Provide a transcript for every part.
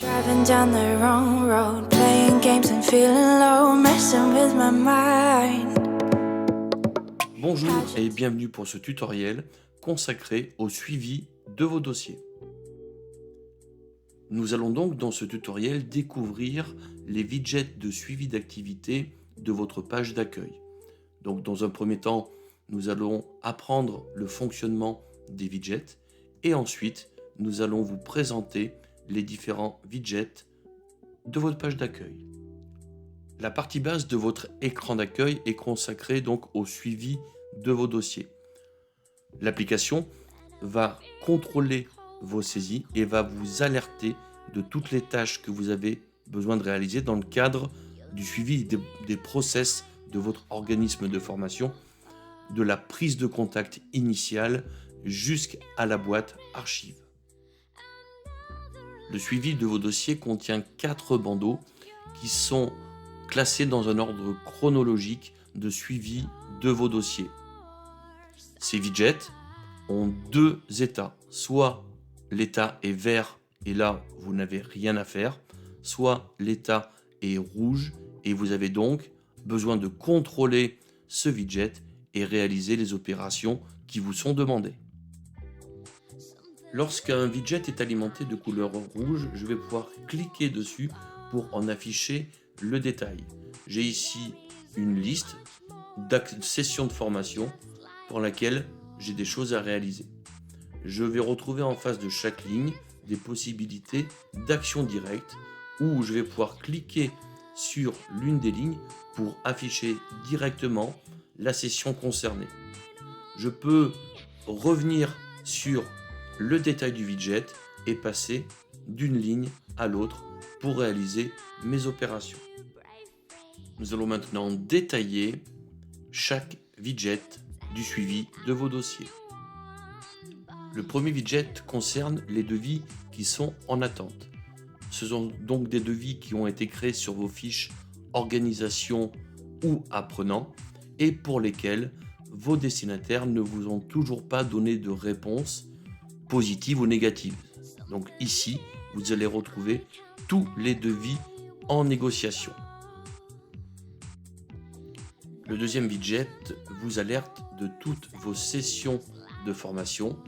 Driving down the wrong road, playing games and feeling low, messing with my mind. Bonjour et bienvenue pour ce tutoriel consacré au suivi de vos dossiers. Nous allons donc dans ce tutoriel découvrir les widgets de suivi d'activité de votre page d'accueil. Donc dans un premier temps, nous allons apprendre le fonctionnement des widgets et ensuite nous allons vous présenter les différents widgets de votre page d'accueil. La partie basse de votre écran d'accueil est consacrée donc au suivi de vos dossiers. L'application va contrôler vos saisies et va vous alerter de toutes les tâches que vous avez besoin de réaliser dans le cadre du suivi des process de votre organisme de formation, de la prise de contact initiale jusqu'à la boîte archive. Le suivi de vos dossiers contient 4 bandeaux qui sont classés dans un ordre chronologique de suivi de vos dossiers. Ces widgets ont 2 états, soit l'état est vert et là vous n'avez rien à faire, soit l'état est rouge et vous avez donc besoin de contrôler ce widget et réaliser les opérations qui vous sont demandées. Lorsqu'un widget est alimenté de couleur rouge, je vais pouvoir cliquer dessus pour en afficher le détail. J'ai ici une liste de sessions de formation pour laquelle j'ai des choses à réaliser. Je vais retrouver en face de chaque ligne des possibilités d'action directe où je vais pouvoir cliquer sur l'une des lignes pour afficher directement la session concernée. Je peux revenir sur le détail du widget et passer d'une ligne à l'autre pour réaliser mes opérations. Nous allons maintenant détailler chaque widget du suivi de vos dossiers. Le premier widget concerne les devis qui sont en attente. Ce sont donc des devis qui ont été créés sur vos fiches organisation ou apprenants et pour lesquels vos destinataires ne vous ont toujours pas donné de réponse positive ou négative. Donc ici, vous allez retrouver tous les devis en négociation. Le deuxième widget vous alerte de toutes vos sessions de formation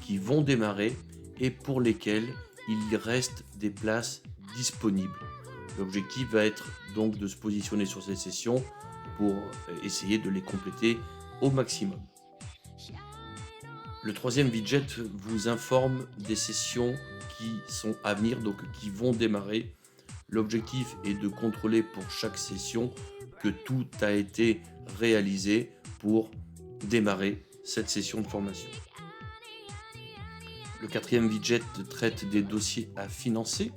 qui vont démarrer et pour lesquelles il reste des places disponibles. L'objectif va être donc de se positionner sur ces sessions pour essayer de les compléter au maximum. Le troisième widget vous informe des sessions qui sont à venir, donc qui vont démarrer. L'objectif est de contrôler pour chaque session que tout a été réalisé pour démarrer cette session de formation. Le quatrième widget traite des dossiers à financer.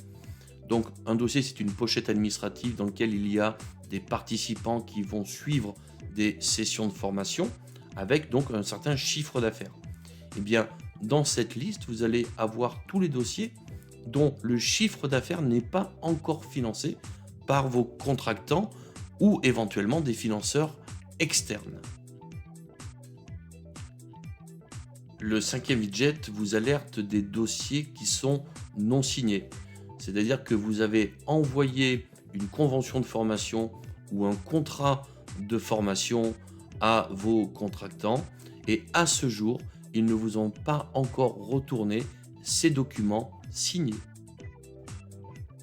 Donc un dossier, c'est une pochette administrative dans laquelle il y a des participants qui vont suivre des sessions de formation avec donc un certain chiffre d'affaires. Eh bien, dans cette liste, vous allez avoir tous les dossiers dont le chiffre d'affaires n'est pas encore financé par vos contractants ou éventuellement des financeurs externes. Le cinquième widget vous alerte des dossiers qui sont non signés. C'est-à-dire que vous avez envoyé une convention de formation ou un contrat de formation à vos contractants et à ce jour, ils ne vous ont pas encore retourné ces documents signés.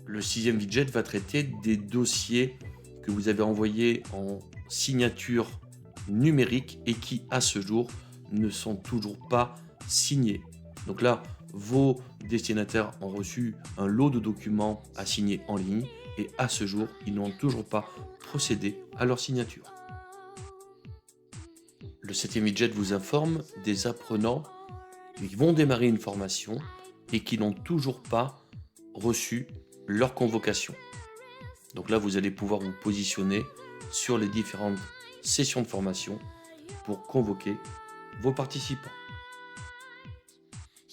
Le sixième widget va traiter des dossiers que vous avez envoyés en signature numérique et qui, à ce jour, ne sont toujours pas signés. Donc là, vos destinataires ont reçu un lot de documents à signer en ligne et à ce jour, ils n'ont toujours pas procédé à leur signature. Le septième widget vous informe des apprenants qui vont démarrer une formation et qui n'ont toujours pas reçu leur convocation. Donc là, vous allez pouvoir vous positionner sur les différentes sessions de formation pour convoquer vos participants.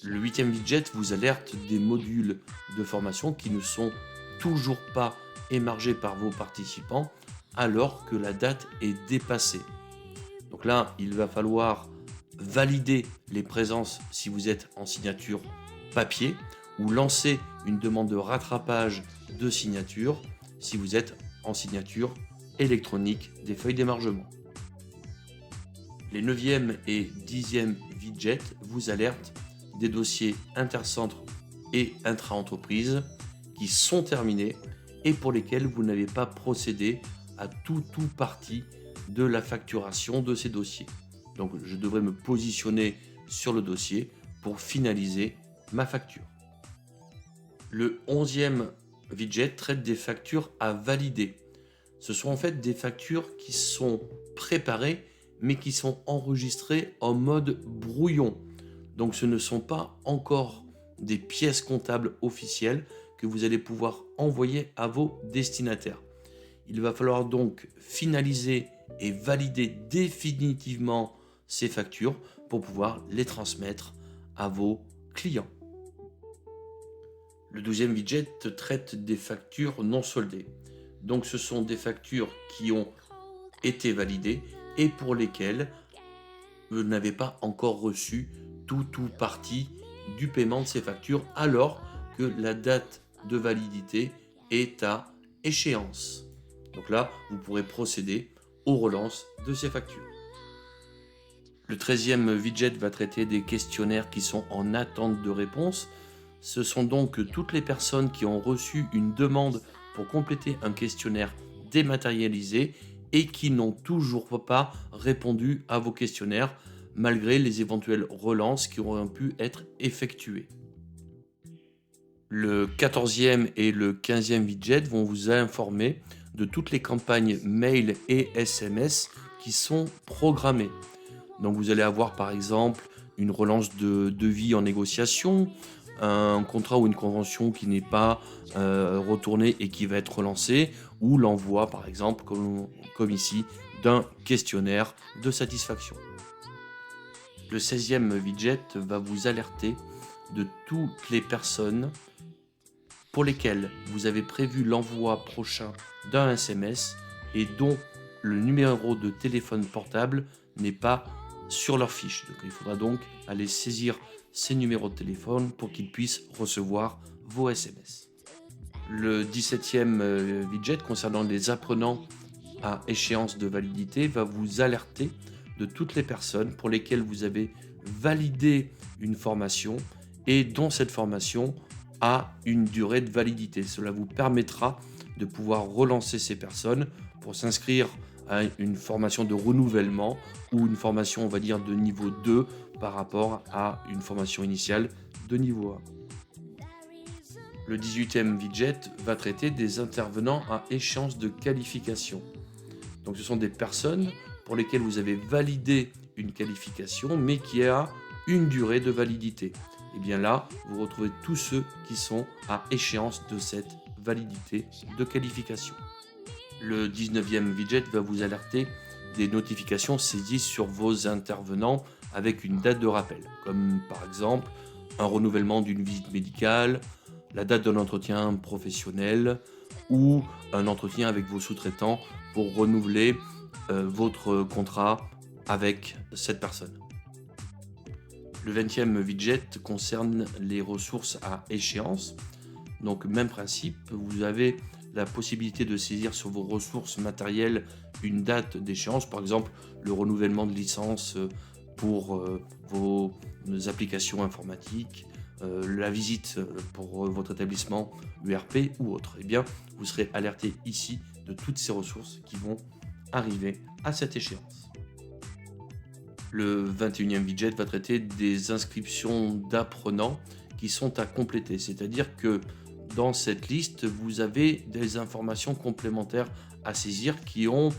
Le huitième widget vous alerte des modules de formation qui ne sont toujours pas émargés par vos participants alors que la date est dépassée. Donc là, il va falloir valider les présences si vous êtes en signature papier ou lancer une demande de rattrapage de signature si vous êtes en signature électronique des feuilles d'émargement. Les 9e et 10e widgets vous alertent des dossiers intercentres et intra-entreprise qui sont terminés et pour lesquels vous n'avez pas procédé à tout partie de la facturation de ces dossiers. Donc je devrais me positionner sur le dossier pour finaliser ma facture. Le 11e widget traite des factures à valider. Ce sont en fait des factures qui sont préparées mais qui sont enregistrées en mode brouillon. Donc ce ne sont pas encore des pièces comptables officielles que vous allez pouvoir envoyer à vos destinataires. Il va falloir donc finaliser et valider définitivement ces factures pour pouvoir les transmettre à vos clients. Le 12e widget traite des factures non soldées. Donc ce sont des factures qui ont été validées et pour lesquelles vous n'avez pas encore reçu tout partie du paiement de ces factures alors que la date de validité est à échéance. Donc là, vous pourrez procéder aux relances de ces factures. Le 13e widget va traiter des questionnaires qui sont en attente de réponse. Ce sont donc toutes les personnes qui ont reçu une demande pour compléter un questionnaire dématérialisé et qui n'ont toujours pas répondu à vos questionnaires malgré les éventuelles relances qui auraient pu être effectuées. Le 14e et le 15e widget vont vous informer de toutes les campagnes mail et SMS qui sont programmées. Donc vous allez avoir par exemple une relance de devis en négociation, un contrat ou une convention qui n'est pas retourné et qui va être relancé, ou l'envoi par exemple, comme ici, d'un questionnaire de satisfaction. Le 16e widget va vous alerter de toutes les personnes pour lesquelles vous avez prévu l'envoi prochain d'un SMS et dont le numéro de téléphone portable n'est pas sur leur fiche. Donc, il faudra donc aller saisir ces numéros de téléphone pour qu'ils puissent recevoir vos SMS. Le 17e widget concernant les apprenants à échéance de validité va vous alerter de toutes les personnes pour lesquelles vous avez validé une formation et dont cette formation a une durée de validité. Cela vous permettra de pouvoir relancer ces personnes pour s'inscrire à une formation de renouvellement ou une formation, on va dire, de niveau 2 par rapport à une formation initiale de niveau 1. Le 18e widget va traiter des intervenants à échéance de qualification. Donc ce sont des personnes pour lesquelles vous avez validé une qualification mais qui a une durée de validité. Et bien là, vous retrouvez tous ceux qui sont à échéance de cette validité de qualification. Le 19e widget va vous alerter des notifications saisies sur vos intervenants avec une date de rappel, comme par exemple un renouvellement d'une visite médicale, la date d'un entretien professionnel ou un entretien avec vos sous-traitants pour renouveler votre contrat avec cette personne. Le 20e widget concerne les ressources à échéance. Donc même principe, vous avez la possibilité de saisir sur vos ressources matérielles une date d'échéance, par exemple le renouvellement de licence pour vos applications informatiques, la visite pour votre établissement ERP ou autre. Eh bien, vous serez alerté ici de toutes ces ressources qui vont arriver à cette échéance. Le 21e widget va traiter des inscriptions d'apprenants qui sont à compléter, c'est-à-dire que dans cette liste, vous avez des informations complémentaires à saisir qui ont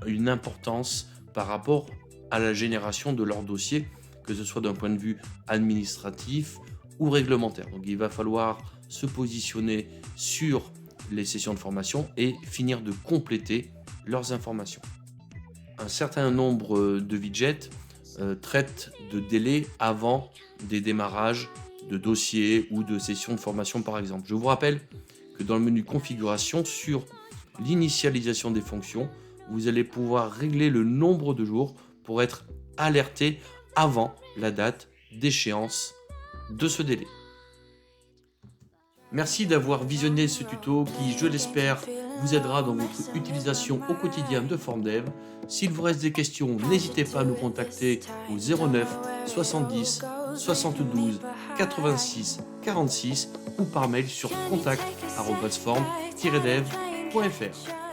une importance par rapport à la génération de leur dossier, que ce soit d'un point de vue administratif ou réglementaire. Donc il va falloir se positionner sur les sessions de formation et finir de compléter leurs informations. Un certain nombre de widgets traitent de délais avant des démarrages de dossiers ou de sessions de formation par exemple. Je vous rappelle que dans le menu configuration, sur l'initialisation des fonctions, vous allez pouvoir régler le nombre de jours pour être alerté avant la date d'échéance de ce délai. Merci d'avoir visionné ce tuto qui, je l'espère, vous aidera dans votre utilisation au quotidien de FormDev. S'il vous reste des questions, n'hésitez pas à nous contacter au 09 70 72 86 46 ou par mail sur contact@form-dev.fr.